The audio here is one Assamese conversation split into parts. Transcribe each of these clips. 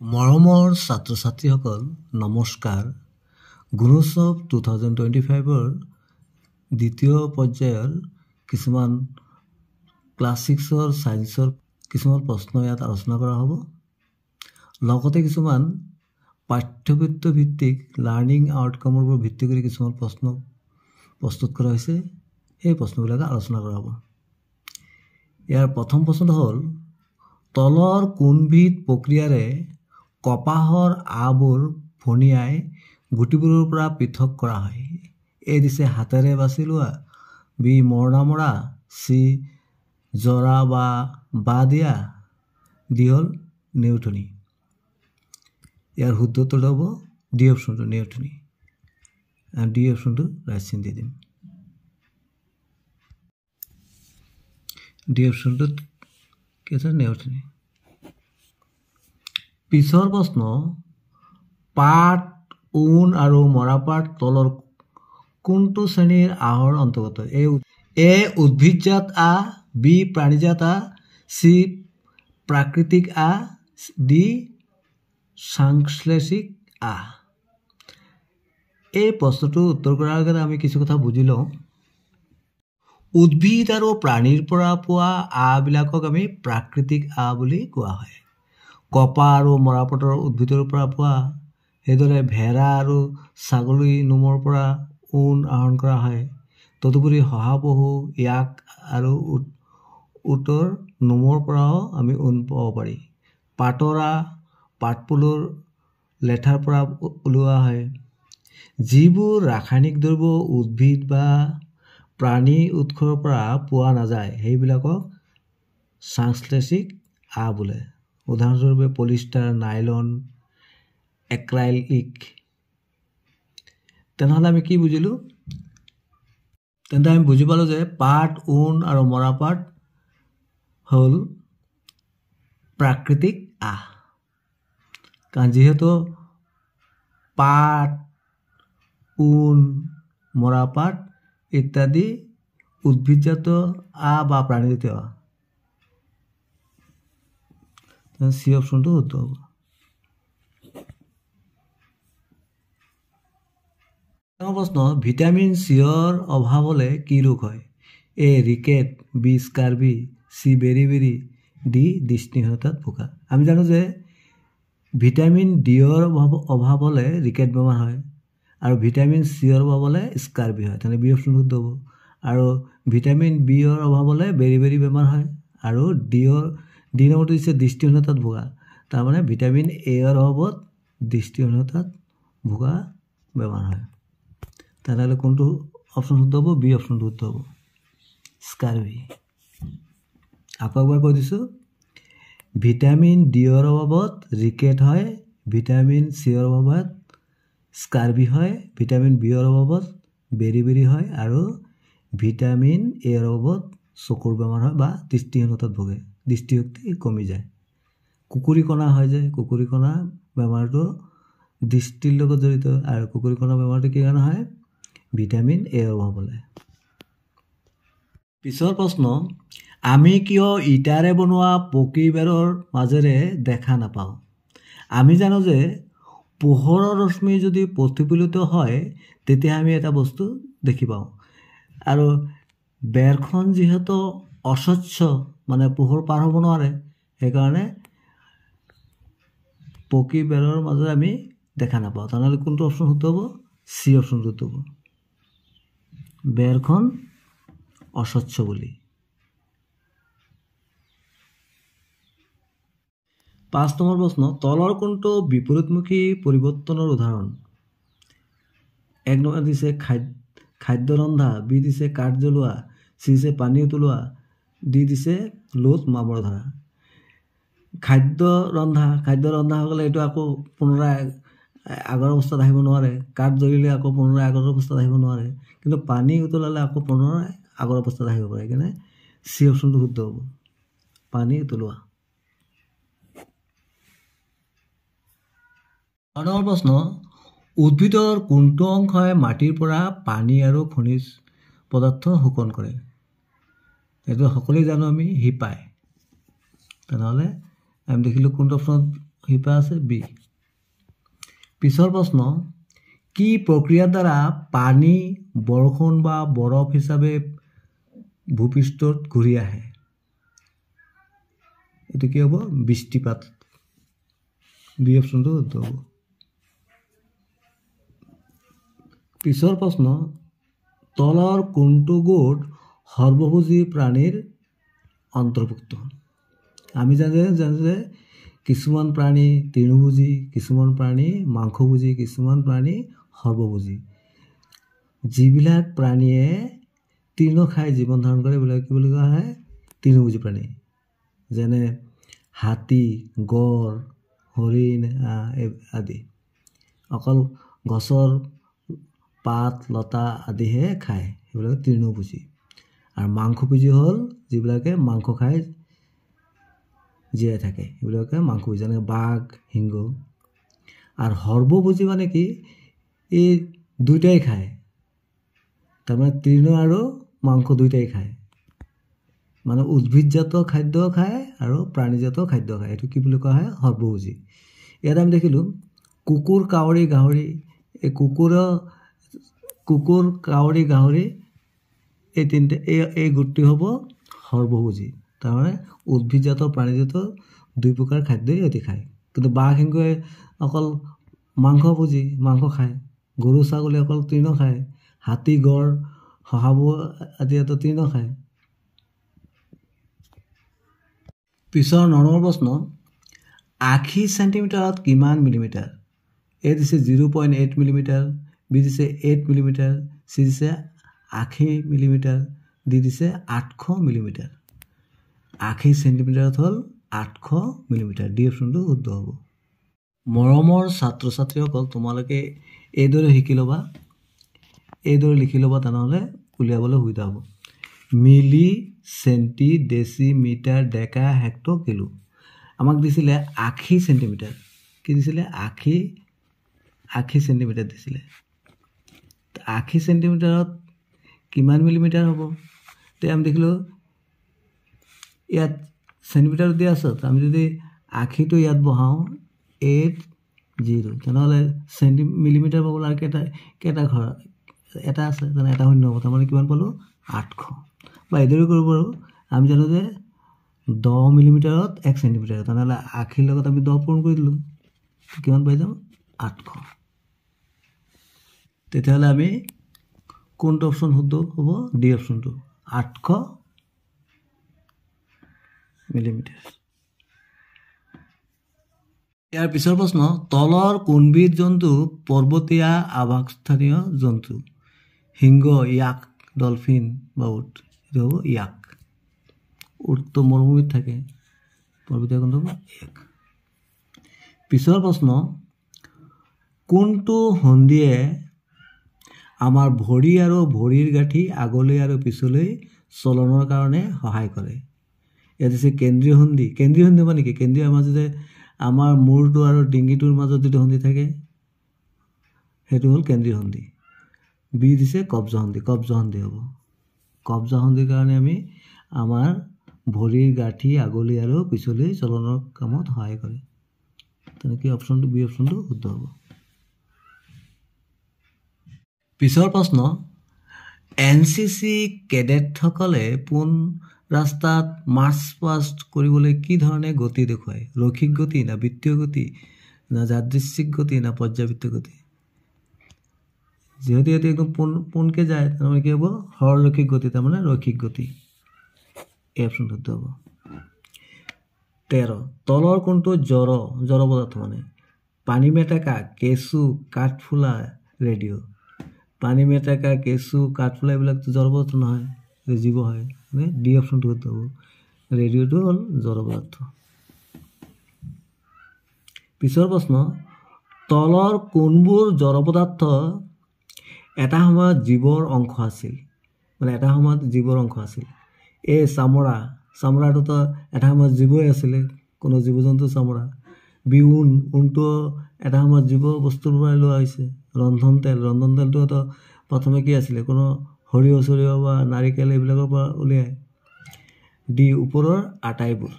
মৰমৰ ছাত্ৰ-ছাত্ৰীসকল নমস্কাৰ। গুণোৎসৱ 2025 দ্বিতীয় পৰ্যায়ৰ কিছুমান ক্লাছ 6 সায়েন্সৰ কিছুমান প্ৰশ্ন ইয়াত আলোচনা কৰা হ'ব। লগতে কিছুমান পাঠ্যপুথি ভিত্তিক লাৰ্নিং আউটকামৰ ওপৰত ভিত্তি কৰি কিছুমান প্ৰশ্ন প্ৰস্তুত কৰা হৈছে। এই প্ৰশ্নবিলাক আলোচনা কৰা হ'ব। ইয়াৰ প্ৰথম প্ৰশ্নটো হ'ল তলৰ কোনবিধ প্ৰক্ৰিয়াৰে কপাহৰ আবোৰ ফণিয়াই গুটিবোৰৰ পৰা পৃথক কৰা হয়? এ দিছে হাতেৰে বাছি লোৱা, বি মৰণা মৰা, চি জৰা বা দিয়া, ডি হ'ল নেউঠনি। ইয়াৰ শুদ্ধ উত্তৰটো হ'ব ডি অপশ্যনটো নেউঠনি। ডি অপশ্যনটো ৰাইট চিন দি দিম। ডি অপশ্যনটোত কি আছে? নেউঠনি। পিছৰ প্ৰশ্ন পাট, ঊণ আৰু মৰাপাট তলৰ কোনটো শ্ৰেণীৰ আহৰ অন্তৰ্গত? এ উদ্ভিদজাত আহ, বি প্ৰাণীজাত আহ, চি প্ৰাকৃতিক আহ, ডি সাংশ্লেষিক আহ। এই প্ৰশ্নটো উত্তৰ কৰাৰ আগতে আমি কিছু কথা বুজি লওঁ। উদ্ভিদ আৰু প্ৰাণীৰ পৰা পোৱা আহবিলাকক আমি প্ৰাকৃতিক আহ বুলি কোৱা হয়। কপাহ আৰু মৰাপাটৰ উদ্ভিদৰ পৰা পোৱা, সেইদৰে ভেড়া আৰু ছাগলী নোমৰ পৰা ঊণ আহৰণ কৰা হয়। তদুপৰি শহাপহু, য়াক আৰু উটৰ নোমৰ পৰাও আমি ঊণ পাব পাৰি। পাটৰ আহ পাটপলুৰ লেঠাৰ পৰা ওলোৱা হয়। যিবোৰ ৰাসায়নিক দ্ৰব্য উদ্ভিদ বা প্ৰাণী উৎসৰ পৰা পোৱা নাযায় সেইবিলাকক সাংশ্লেষিক আহ বোলে। উদাহৰণস্বৰূপে পলিষ্টাৰ, নাইলন, এক্ৰাইলিক। তেনেহ'লে আমি কি বুজিলোঁ? তেন্তে আমি বুজি পালোঁ যে পাট, ঊণ আৰু মৰাপাট হ'ল প্ৰাকৃতিক আহ। কাৰণ যিহেতু পাট, ঊণ, মৰাপাট ইত্যাদি উদ্ভিদজাত আহ বা প্ৰাণীজাতীয় আহ। চি অপশ্যনটো শুদ্ধ হ'ব। প্ৰশ্ন ভিটামিন চিৰ অভাৱ হ'লে কি ৰোগ হয়? এ ৰিকেট, বি স্কাৰ্বি, চি বেৰি, ডি দৃষ্টিহীনতাত ভোগা। আমি জানো যে ভিটামিন ডিৰ অভাৱ হ'লে ৰিকেট বেমাৰ হয় আৰু ভিটামিন চিৰ অভাৱ হ'লে স্কাৰ্বি হয়। তেনে বি অপশ্যন শুদ্ধ হ'ব। আৰু ভিটামিন বিৰ অভাৱ হ'লে বেৰি বেমাৰ হয় আৰু ডি নম্বৰটো দিছে দৃষ্টিহীনতাত ভোগা। তাৰমানে ভিটামিন এৰ অভাৱত দৃষ্টিহীনতাত ভোগা বেমাৰ হয়। তেনেহ'লে কোনটো অপশ্যন শুদ্ধ হ'ব? বি অপশ্যনটো শুদ্ধ হ'ব, স্কাৰ্বি। আকৌ এবাৰ কৈ দিছোঁ, ভিটামিন ডিৰ অভাৱত ৰিকেট হয়, ভিটামিন চিৰ অভাৱত স্কাৰ্বি হয়, ভিটামিন বিৰ অভাৱত বেৰি হয় আৰু ভিটামিন এৰ অভাৱত চকুৰ বেমাৰ হয় বা দৃষ্টিহীনতাত ভোগে, দৃষ্টিশক্তি কমি যায়। কুকুৰী কণা হয় যে কুকুৰী কণা বেমাৰটো দৃষ্টিৰ লগত জড়িত আৰু কুকুৰী কণা বেমাৰটো কি কাৰণে হয়? ভিটামিন এৰ অভাৱ হ'লে। পিছৰ প্ৰশ্ন আমি কিয় ইটাৰে বনোৱা পকী বেৰৰ মাজেৰে দেখা নাপাওঁ? আমি জানো যে পোহৰৰ ৰশ্মি যদি প্ৰতিফলিত হয় তেতিয়া আমি এটা বস্তু দেখি পাওঁ আৰু বেৰখন যিহেতু অস্বচ্ছ মানে পোহৰ পাৰ হ'ব নোৱাৰে, সেইকাৰণে পকী বেৰৰ মাজেৰে আমি দেখা নাপাওঁ। তেনেহ'লে কোনটো অপশ্যন শুদ্ধ হ'ব? চি অপশ্যন শুদ্ধ হ'ব, বেৰখন অস্বচ্ছ বুলি। 5 নম্বৰ প্ৰশ্ন তলৰ কোনটো বিপৰীতমুখী পৰিৱৰ্তনৰ উদাহৰণ? 1 নম্বৰ দিছে খাদ্য ৰন্ধা, বি দিছে কাঠ জ্বলোৱা, চি দিছে পানী উতলোৱা, ডি দিছে লোত মামৰ ধৰা। খাদ্য ৰন্ধা হৈ গ'লে এইটো আকৌ পুনৰাই আগৰ অৱস্থাত আহিব নোৱাৰে। কাঠ জ্বলিলে আকৌ পুনৰাই আগৰ অৱস্থাত আহিব নোৱাৰে। কিন্তু পানী উতলালে আকৌ পুনৰাই আগৰ অৱস্থাত আহিব পাৰে। সেইকাৰণে চি অপশ্যনটো শুদ্ধ হ'ব, পানী উতলোৱা। 9 নম্বৰ প্ৰশ্ন উদ্ভিদৰ কোনটো অংশই মাটিৰ পৰা পানী আৰু খনিজ পদাৰ্থ শোষণ কৰে? এইটো সকলোৱে জানো আমি, শিপাই। তেনেহ'লে আমি দেখিলোঁ কোনটো অপশ্যনত হিপা আছে বি। পিছৰ প্ৰশ্ন, কি প্ৰক্ৰিয়াৰ দ্বাৰা পানী বৰষুণ বা বৰফ হিচাপে ভূপৃষ্ঠত ঘূৰি আহে? এইটো কি হ'ব? বৃষ্টিপাত। বি অপশ্যনটো শুদ্ধ হ'ব। পিছৰ প্ৰশ্ন, তলৰ কোনটো গোট সৰ্বভোজী প্ৰাণীৰ অন্তৰ্ভুক্ত? আমি জানো যে কিছুমান প্ৰাণী তৃণভোজী, কিছুমান প্ৰাণী মাংসভোজী, কিছুমান প্ৰাণী সৰ্বভোজী। যিবিলাক প্ৰাণীয়ে তৃণ খাই জীৱন ধাৰণ কৰে এইবিলাক কি বুলি কোৱা হয়? তৃণভোজী প্ৰাণী। যেনে হাতী, গড়, হৰিণ আদি। অকল গছৰ পাত লতা আদিহে খায়, সেইবিলাক তৃণভোজী। আৰু মাংসভোজী হ'ল যিবিলাকে মাংস খাই জীয়াই থাকে, সেইবিলাকে মাংসভোজী, যেনে বাঘ, সিংহ। আৰু সৰ্বভোজী মানে কি? এই দুইটাই খায়, তাৰমানে তৃণ আৰু মাংস দুইটাই খায়। মানে উদ্ভিদজাত খাদ্য খায় আৰু প্ৰাণীজাত খাদ্য খায়। এইটো কি বুলি কোৱা হয়? সৰ্বভোজী। ইয়াত আমি দেখিলোঁ কুকুৰ, কাউৰী, গাহৰি। এই কুকুৰ, কাউৰী, গাহৰি এই তিনিটা এই গোটটি হ'ব সৰ্বভোজী। তাৰমানে উদ্ভিদজাত প্ৰাণীজাত দুই প্ৰকাৰ খাদ্যই সিহঁতি খায়। কিন্তু বাঘ, সিংহই অকল মাংসভোজী, মাংস খায়। গৰু, ছাগলী অকল তৃণ খায়। হাতী, গড়, শহাপহু আদি তৃণ খায়। পিছৰ 9 নম্বৰ প্ৰশ্ন, 80 চেণ্টিমিটাৰত কিমান মিলিমিটাৰ? এ দিছে 0.8 মিলিমিটাৰ, বি দিছে 8 মিলিমিটাৰ, চি দিছে 80 মিলিমিটাৰ, ডি দিছে 800 মিলিমিটাৰ। 80 চেণ্টিমিটাৰত হ'ল 800 মিলিমিটাৰ। ডি অপশ্যনটো শুদ্ধ হ'ব। মৰমৰ ছাত্ৰ ছাত্ৰীসকল, তোমালোকে এইদৰে শিকি ল'বা, এইদৰে লিখি ল'বা, তেনেহ'লে উলিয়াবলৈ সুবিধা হ'ব। মিলি, চেণ্টি, ডেচি, মিটাৰ, ডেকা, হেক্টৰ, কিলো। আমাক দিছিলে 80 চেণ্টিমিটাৰ। কি দিছিলে? 80 চেণ্টিমিটাৰ দিছিলে। 80 চেণ্টিমিটাৰত কিমান মিলিমিটাৰ হ'ব? তেতিয়া আমি দেখিলোঁ ইয়াত চেণ্টিমিটাৰ দিয়া আছে, আমি যদি 80টো ইয়াত বহাওঁ 80, তেনেহ'লে মিলিমিটাৰ পাবলৈ আৰু কেইটা ঘৰ এটা আছে, তেনে এটা শূন্য হ'ব। তাৰমানে কিমান পালোঁ? 800। বা এইদৰে কৰিব পাৰোঁ। আমি জানো যে 10 মিলিমিটাৰত 1 চেণ্টিমিটাৰ, তেনেহ'লে 80ৰ লগত আমি 10 পূৰণ কৰি দিলোঁ, কিমান পাই যাম? 800। তেতিয়াহ'লে আমি কোনটো অপশ্যন শুদ্ধ হ'ব? ডি অপশ্যনটো, 800 মিলিমিটাৰ। ইয়াৰ পিছৰ প্ৰশ্ন, তলৰ কোনবিধ জন্তু পৰ্বতীয়া আৱাসস্থানীয় জন্তু? সিংহ, ইয়াক, ডলফিন বা উট? এইটো হ'ব ইয়াক। উটটো মৰুভূমিত থাকে, পৰ্বতীয়া কোনটো হ'ব? ইয়াক। পিছৰ প্ৰশ্ন, কোনটো সন্ধিয়ে আমাৰ ভৰি আৰু ভৰিৰ গাঁঠি আগলৈ আৰু পিছলৈ চলনৰ কাৰণে সহায় কৰে? ইয়াত দিছে কেন্দ্ৰীয় সন্ধি। কেন্দ্ৰীয় সন্ধি মানে কি? কেন্দ্ৰীয় মাজতে আমাৰ মূৰটো আৰু ডিঙিটোৰ মাজত যিটো সন্ধি থাকে সেইটো হ'ল কেন্দ্ৰীয় সন্ধি। বি দিছে কব্জা সন্ধি। কব্জা সন্ধি হ'ব। কব্জা সন্ধিৰ কাৰণে আমি আমাৰ ভৰিৰ গাঁঠি আগলৈ আৰু পিছলৈ চলনৰ কামত সহায় কৰে। তেনেকৈ অপশ্যনটো বি অপশ্যনটো শুদ্ধ হ'ব। পিছৰ প্ৰশ্ন, NCC কেডেটসকলে পোন ৰাস্তাত মাৰ্চ পাষ্ট কৰিবলৈ কি ধৰণে গতি দেখুৱায়? ৰৈখিক গতি না বৃত্তীয় গতি না যাদৃচ্ছিক গতি না পৰ্যাবৃত্ত গতি? যিহেতু এইটো একদম পোনকৈ যায়, তাৰমানে কি হ'ব? সৰলৰৈখিক গতি, তাৰমানে ৰৈখিক গতি। এই অপশ্যন শুদ্ধ হ'ব। 13, তলৰ কোনটো জড় পদাৰ্থ? মানে পানী মেটেকা, কেঁচু, কাঠফুলা, ৰেডিঅ'। পানী মেটেকা, কেঁচু, কাঠফুলা এইবিলাকতো জড় পদাৰ্থ নহয়, জীৱ হয়। মানে ডি অপশ্যনটো শুদ্ধ হ'ব। ৰেডিঅ'টো হ'ল জড় পদাৰ্থ। পিছৰ প্ৰশ্ন, তলৰ কোনবোৰ জড় পদাৰ্থ এটা সময়ত জীৱৰ অংশ আছিল? মানে এটা সময়ত জীৱৰ অংশ আছিল। এ চামৰাটোতো এটা সময়ত জীৱই আছিলে, কোনো জীৱ জন্তুৰ চামৰা। বি ঊণটো এটা সময়ত জীৱ বস্তুৰ পৰাই লোৱা হৈছে। ৰন্ধন তেলটোতো প্ৰথমে কি আছিলে? কোনো সৰিয়হ বা নাৰিকল এইবিলাকৰ পৰা উলিয়ায়। ডি ওপৰৰ আটাইবোৰ।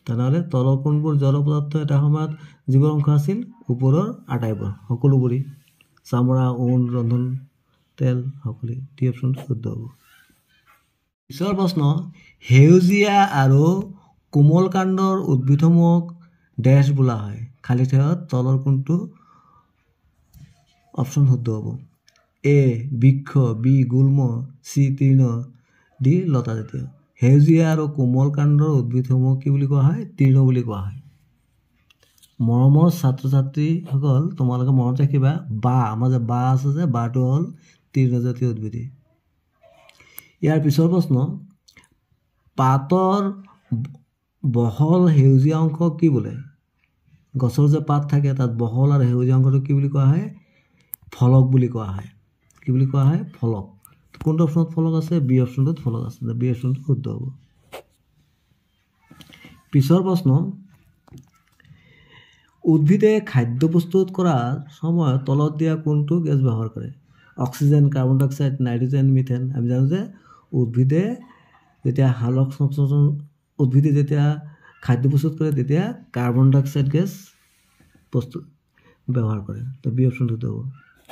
তেনেহ'লে তলৰ কোনবোৰ জড় পদাৰ্থ এটা সময়ত জীৱৰ অংশ আছিল? ওপৰৰ আটাইবোৰ সকলোবোৰেই, চামৰা, ঊণ, ৰন্ধন তেল সকলোৱে। ডি অপশ্যনটো শুদ্ধ হ'ব। পিছৰ প্ৰশ্ন, সেউজীয়া আৰু কোমল কাণ্ডৰ উদ্ভিদসমূহক ডেছ বোলা হয়। খালী ঠাইত তলৰ কোনটো অপশ্যন শুদ্ধ হ'ব? এ বৃক্ষ, বি গুল্ম, চি তৃণ, ডি লতা জাতীয়। সেউজীয়া আৰু কোমল কাণ্ডৰ উদ্ভিদসমূহ কি বুলি কোৱা হয়? তৃণ বুলি কোৱা হয়। মৰমৰ ছাত্ৰ ছাত্ৰীসকল, তোমালোকে মনত ৰাখিবা, বা আমাৰ যে বা আছে যে, বাটো হ'ল তৃণজাতীয় উদ্ভিদেই। ইয়াৰ পিছৰ প্ৰশ্ন, পাতৰ বহল সেউজীয়া অংশ কি বোলে? গছৰ যে পাত থাকে তাত বহল আৰু সেউজীয়া অংশটো কি বুলি কোৱা হয়? ফলক বুলি কোৱা হয়। কি বুলি কোৱা হয়? ফলক। কোনটো অপশ্যনত ফলক আছে? বি অপশ্যনটোত ফলক আছে। বি অপশ্যনটো শুদ্ধ হ'ব। পিছৰ প্ৰশ্ন, উদ্ভিদে খাদ্য প্ৰস্তুত কৰাৰ সময়ত তলত দিয়া কোনটো গেছ ব্যৱহাৰ কৰে? অক্সিজেন, কাৰ্বন ডাই অক্সাইড, নাইট্ৰজেন, মিথেন। আমি জানো যে উদ্ভিদে যেতিয়া উদ্ভিদে যেতিয়া খাদ্য প্ৰস্তুত কৰে তেতিয়া কাৰ্বন ডাই অক্সাইড গেছ ব্যৱহাৰ কৰে। তো বি অপশ্যনটো শুদ্ধ হ'ব।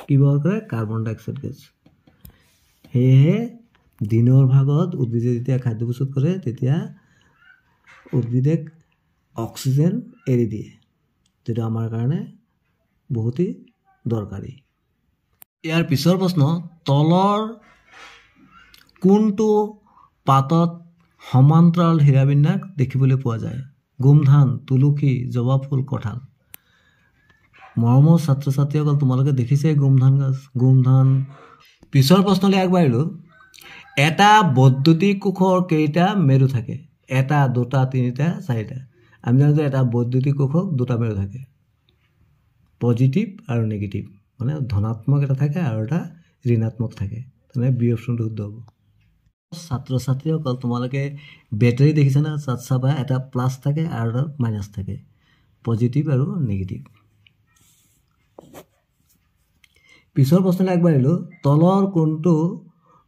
কি ব্যৱহাৰ কৰে? কাৰ্বন ডাই অক্সাইড গেছ। সেয়েহে দিনৰ ভাগত উদ্ভিদে যেতিয়া খাদ্য প্ৰস্তুত কৰে তেতিয়া উদ্ভিদে অক্সিজেন এৰি দিয়ে, যিটো আমাৰ কাৰণে বহুতেই দৰকাৰী। ইয়াৰ পিছৰ প্ৰশ্ন, তলৰ কোনটো পাতত সমান্তৰাল হীৰাবিন্যাস দেখিবলৈ পোৱা যায়? গোমধান, তুলসী, জবা ফুল, কঁঠাল। মৰমৰ ছাত্ৰ ছাত্ৰীসকল, তোমালোকে দেখিছে গোমধান গছ, গোমধান। পিছৰ প্ৰশ্নলৈ আগবাঢ়িলোঁ। এটা বৈদ্যুতিক কোষৰ কেইটা মেৰু থাকে? এটা, দুটা, তিনিটা, চাৰিটা। আমি জানো যে এটা বৈদ্যুতিক কোষক দুটা মেৰু থাকে, পজিটিভ আৰু নেগেটিভ, মানে ধনাত্মক এটা থাকে আৰু এটা ঋণাত্মক থাকে। তেনে বি অপশ্যনটো শুদ্ধ হ'ব। ছাত্ৰ ছাত্ৰীসকল, তোমালোকে বেটাৰী দেখিছানে? তাত চাবা এটা প্লাছ থাকে আৰু এটা মাইনাছ থাকে, পজিটিভ আৰু নেগেটিভ। পিছৰ প্ৰশ্নলৈ আগবাঢ়িলোঁ। তলৰ কোনটো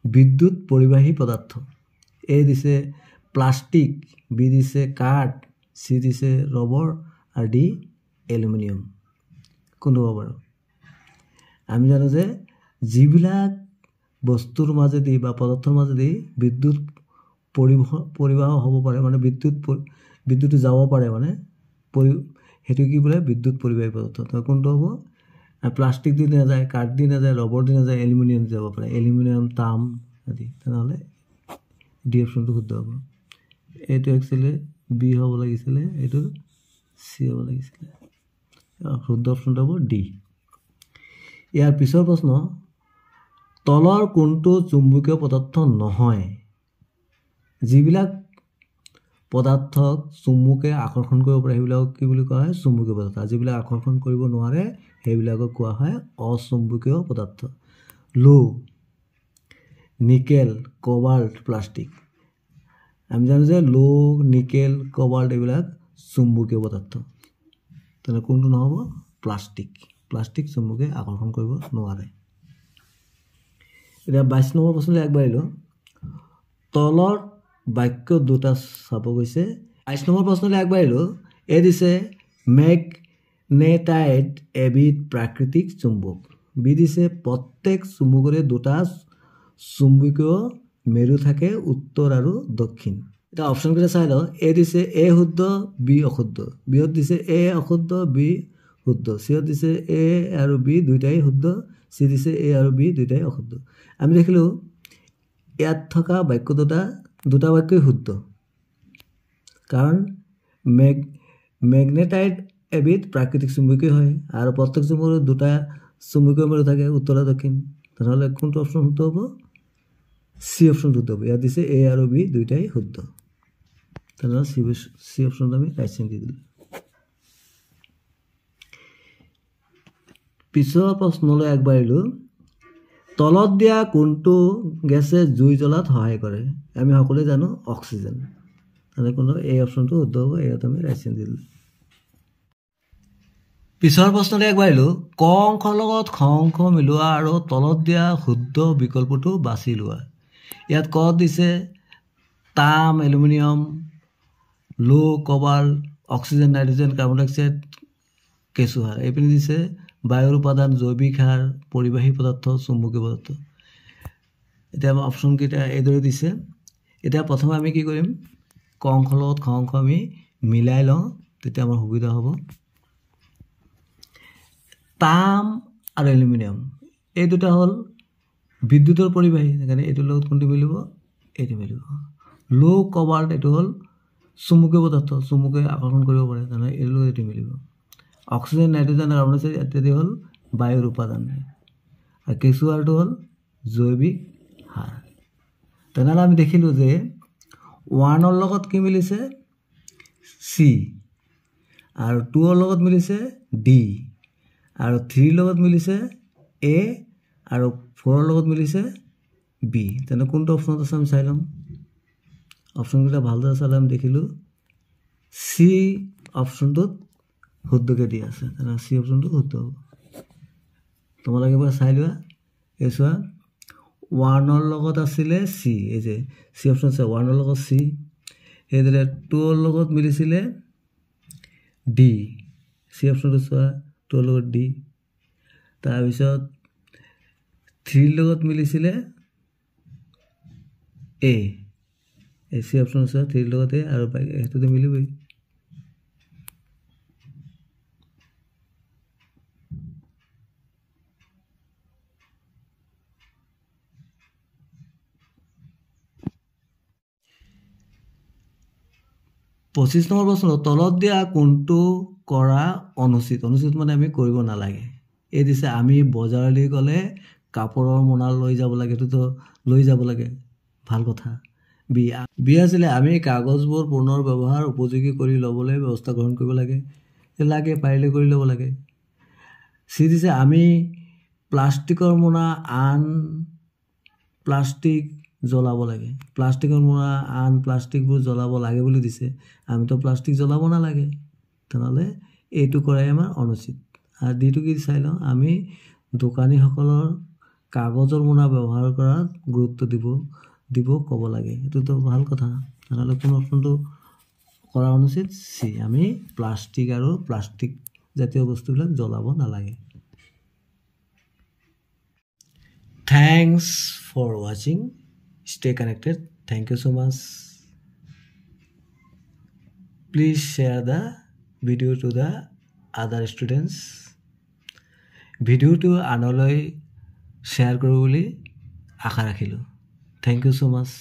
বিদ্যুৎ পৰিবাহী পদাৰ্থ? এ দিছে প্লাষ্টিক, বি দিছে কাঠ, চি দিছে ৰবৰ আৰু ডি এলুমিনিয়াম। কোনটো হ'ব বাৰু? আমি জানো যে যিবিলাক বস্তুৰ মাজেদি বা পদাৰ্থৰ মাজেদি বিদ্যুৎ পৰিবাহ হ'ব পাৰে, মানে বিদ্যুৎ যাব পাৰে, মানে সেইটো কি বোলে? বিদ্যুৎ পৰিবাহী পদাৰ্থ। তো কোনটো হ'ব? প্লাষ্টিক দি নাযায়, কাঠ দি নাযায়, ৰবৰ দি নাযায়, এলুমিনিয়াম দি যাব পাৰে, এলুমিনিয়াম, তাম আদি। তেনেহ'লে ডি অপশ্যনটো শুদ্ধ হ'ব। এইটো একচুৱেলি বি হ'ব লাগিছিলে, এইটো চি হ'ব লাগিছিলে। শুদ্ধ অপশ্যনটো হ'ব ডি। ইয়াৰ পিছৰ প্ৰশ্ন, তলৰ কোনটো চুম্বকীয় পদাৰ্থ নহয়? যিবিলাক পদাৰ্থক চুম্বকে আকৰ্ষণ কৰিব পাৰে সেইবিলাকক কি বুলি কোৱা হয়? চুম্বকীয় পদাৰ্থ। যিবিলাক আকৰ্ষণ কৰিব নোৱাৰে সেইবিলাকক কোৱা হয় অচুম্বকীয় পদাৰ্থ। লো, নিকেল, কবাল্ট, প্লাষ্টিক। আমি জানো যে লো, নিকেল, কবাল্ট এইবিলাক চুম্বকীয় পদাৰ্থ। তেনে কোনটো নহ'ব? প্লাষ্টিক। প্লাষ্টিক চুম্বকে আকৰ্ষণ কৰিব নোৱাৰে। এতিয়া 22 নম্বৰ প্ৰশ্নলৈ আগবাঢ়িলোঁ। তলত বাক্য দুটা চাব গৈছে। 22 নম্বৰ প্ৰশ্নলৈ আগবাঢ়িলোঁ। এ দিছে মেগনেটাইট এবিধ প্ৰাকৃতিক চুম্বক। বি দিছে প্ৰত্যেক চুম্বকৰে দুটা চুম্বকীয় মেৰু থাকে, উত্তৰ আৰু দক্ষিণ। এতিয়া অপশ্যনকেইটা চাই লওঁ। এ দিছে এ শুদ্ধ, বি অশুদ্ধ। বিত দিছে এ অশুদ্ধ, বি শুদ্ধ। চিত দিছে এ আৰু বি দুয়োটাই শুদ্ধ, চি দিছে এ আৰু বি দুয়োটাই অশুদ্ধ। আমি দেখিলোঁ ইয়াত থকা বাক্য দুটা বাক্যই শুদ্ধ, কাৰণ মেগনেটাইট এবিধ প্ৰাকৃতিক চুম্বকীয় হয় আৰু প্ৰত্যেক চুম্বকৰে দুটা চুম্বকীয় মেৰু থাকে, উত্তৰ আৰু দক্ষিণ। তেনেহ'লে কোনটো অপশ্যন শুদ্ধ হ'ব? চি অপশ্যন শুদ্ধ হ'ব। ইয়াত দিছে এ আৰু বি দুয়োটাই শুদ্ধ। তেনেহ'লে চি অপশ্যনটো আমি ৰাইট চিন দি দিলোঁ। পিছৰ প্ৰশ্নলৈ আগবাঢ়িলোঁ। তলত দিয়া কোনটো গেছে জুই জ্বলাত সহায় কৰে? আমি সকলোৱে জানো অক্সিজেন। তেনেহ'লে কোনটো? এ অপশ্যনটো শুদ্ধ হ'ব। ইয়াত আমি ৰাইট চিন দি দিলোঁ। পিছৰ প্ৰশ্নলৈ আগবাঢ়িলোঁ। ক অংশৰ লগত খ অংশ মিলোৱা আৰু তলত দিয়া শুদ্ধ বিকল্পটো বাছি লোৱা। ইয়াত ক দিছে তাম, এলুমিনিয়াম, লো কবাল্ট অক্সিজেন নাইট্ৰোজেন কাৰ্বন ডাইঅক্সাইড কেঁচুসাৰ এইপিনে দিছে বায়ুৰ উপাদান জৈৱিক সাৰ পৰিবাহী পদাৰ্থ চুম্বকীয় পদাৰ্থ এতিয়া আমাৰ অপশ্যনকেইটা এইদৰে দিছে এতিয়া প্ৰথমে আমি কি কৰিম ক অংশ লগত খ অংশ আমি মিলাই লওঁ তেতিয়া আমাৰ সুবিধা হ'ব তাম আৰু এলুমিনিয়াম এই দুটা হ'ল বিদ্যুতৰ পৰিবাহী সেইকাৰণে এইটোৰ লগত কোনটো মিলিব এইটো মিলিব লো কবাল্ট এইটো হ'ল চুম্বকীয় পদাৰ্থ চুম্বকে আকৰ্ষণ কৰিব পাৰে তাৰমানে এইটোৰ লগত এইটো মিলিব অক্সিজেন নাইট্ৰোজেন কাৰ্বন ডাইঅক্সাইড ইত্যাদি হ'ল বায়ুৰ উপাদান আৰু কেঁচুসাৰটো হ'ল জৈৱিক সাৰ তেনেহ'লে আমি দেখিলোঁ যে 1ৰ লগত কি মিলিছে চি আৰু 2ৰ লগত মিলিছে ডি আৰু 3ৰ লগত মিলিছে এ আৰু 4ৰ লগত মিলিছে বি তেনে কোনটো অপশ্যনত আছে আমি চাই ল'ম অপশ্যনকেইটা ভালদৰে চালে আমি দেখিলোঁ চি অপশ্যনটোত শুদ্ধকৈ দিয়া আছে তেনেহ'লে চি অপশ্যনটো শুদ্ধ হ'ব তোমালোকে এবাৰ চাই লোৱা এই চোৱা 1ৰ লগত আছিলে চি এই যে চি অপশ্যন আছে 1ৰ লগত চি সেইদৰে 2ৰ লগত মিলিছিলে ডি চি অপশ্যনটো চোৱা 2ৰ লগত ডি তাৰপিছত 3ৰ লগত মিলিছিলে এ এই চি অপশ্যন চোৱা 3ৰ লগত এ আৰু সেইটোতে মিলিবই পঁচিছ নম্বৰ প্ৰশ্ন তলত দিয়া কোনটো কৰা অনুচিত অনুচিত মানে আমি কৰিব নালাগে এই দিছে আমি বজাৰলৈ গ'লে কাপোৰৰ মোনা লৈ যাব লাগে এইটোতো লৈ যাব লাগে ভাল কথা বি আছিলে আমি কাগজবোৰ পুনৰ ব্যৱহাৰ উপযোগী কৰি ল'বলৈ ব্যৱস্থা গ্ৰহণ কৰিব লাগে লাগে পাৰিলে কৰি ল'ব লাগে চি দিছে আমি প্লাষ্টিকৰ মোনা আন প্লাষ্টিক জ্বলাব লাগে প্লাষ্টিকৰ মোনা আন প্লাষ্টিকবোৰ জ্বলাব লাগে বুলি দিছে আমিতো প্লাষ্টিক জ্বলাব নালাগে তেনেহ'লে এইটো কৰাই আমাৰ অনুচিত আৰু ডিটো কি চাই লওঁ আমি দোকানীসকলৰ কাগজৰ মোনা ব্যৱহাৰ কৰাত গুৰুত্ব দিব ক'ব লাগে এইটোতো ভাল কথা তেনেহ'লে কোন অপশ্যনটো কৰা অনুচিত চি আমি প্লাষ্টিক আৰু প্লাষ্টিক জাতীয় বস্তুবিলাক জ্বলাব নালাগে Thanks for watching. Stay connected. Thank you so much. Please share the video to the other students. Video to আনলৈ share কৰিব বুলি আশা ৰাখিলোঁ. Thank you so much.